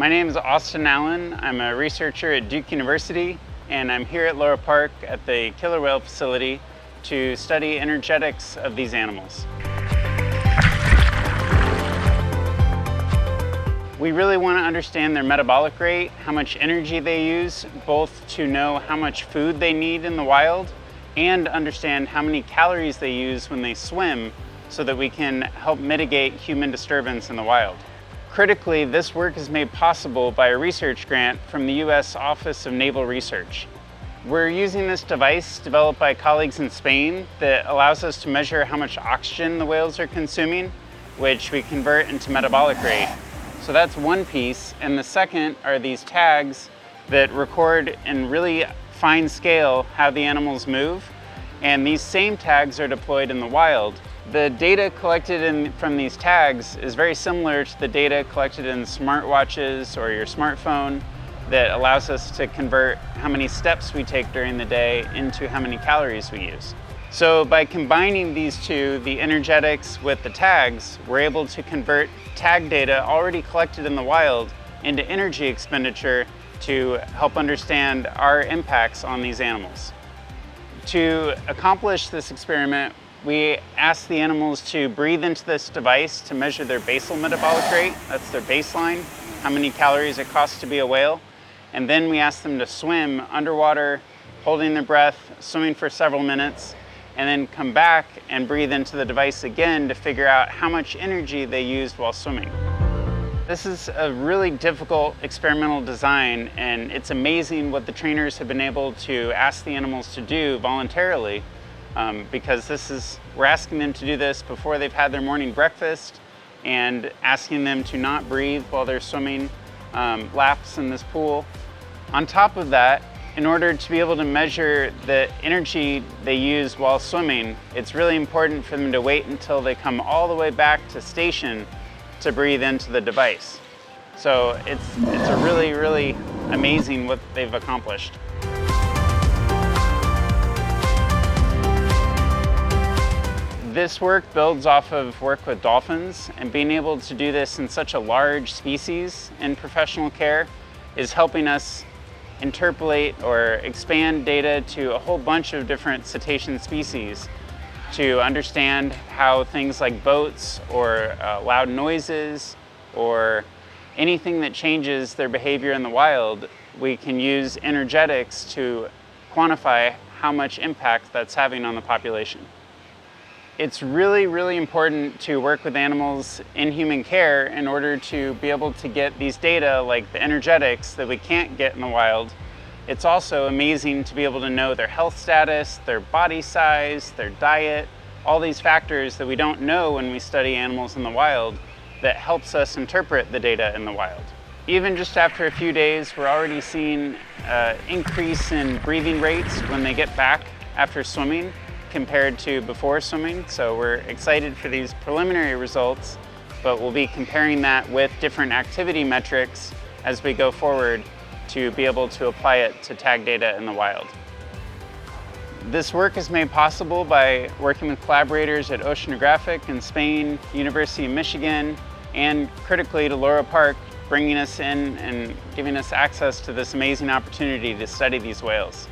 My name is Austin Allen. I'm a researcher at Duke University, and I'm here at Loro Parque at the killer whale facility to study energetics of these animals. We really want to understand their metabolic rate, how much energy they use, both to know how much food they need in the wild and understand how many calories they use when they swim so that we can help mitigate human disturbance in the wild. Critically, this work is made possible by a research grant from the U.S. Office of Naval Research. We're using this device developed by colleagues in Spain that allows us to measure how much oxygen the whales are consuming, which we convert into metabolic rate. So that's one piece, and the second are these tags that record in really fine scale how the animals move, and these same tags are deployed in the wild. The data collected from these tags is very similar to the data collected in smartwatches or your smartphone that allows us to convert how many steps we take during the day into how many calories we use. So by combining these two, the energetics with the tags, we're able to convert tag data already collected in the wild into energy expenditure to help understand our impacts on these animals. To accomplish this experiment, we asked the animals to breathe into this device to measure their basal metabolic rate. That's their baseline, how many calories it costs to be a whale. And then we asked them to swim underwater, holding their breath, swimming for several minutes, and then come back and breathe into the device again to figure out how much energy they used while swimming. This is a really difficult experimental design, and it's amazing what the trainers have been able to ask the animals to do voluntarily, because we're asking them to do this before they've had their morning breakfast and asking them to not breathe while they're swimming laps in this pool. On top of that, in order to be able to measure the energy they use while swimming, it's really important for them to wait until they come all the way back to station to breathe into the device. So it's a really, really amazing what they've accomplished. This work builds off of work with dolphins, and being able to do this in such a large species in professional care is helping us interpolate or expand data to a whole bunch of different cetacean species to understand how things like boats or loud noises or anything that changes their behavior in the wild, we can use energetics to quantify how much impact that's having on the population. It's really, really important to work with animals in human care in order to be able to get these data like the energetics that we can't get in the wild. It's also amazing to be able to know their health status, their body size, their diet, all these factors that we don't know when we study animals in the wild that helps us interpret the data in the wild. Even just after a few days, we're already seeing an increase in breathing rates when they get back after swimming compared to before swimming. So we're excited for these preliminary results, but we'll be comparing that with different activity metrics as we go forward to be able to apply it to tag data in the wild. This work is made possible by working with collaborators at Oceanographic in Spain, University of Michigan, and critically to Loro Parque, bringing us in and giving us access to this amazing opportunity to study these whales.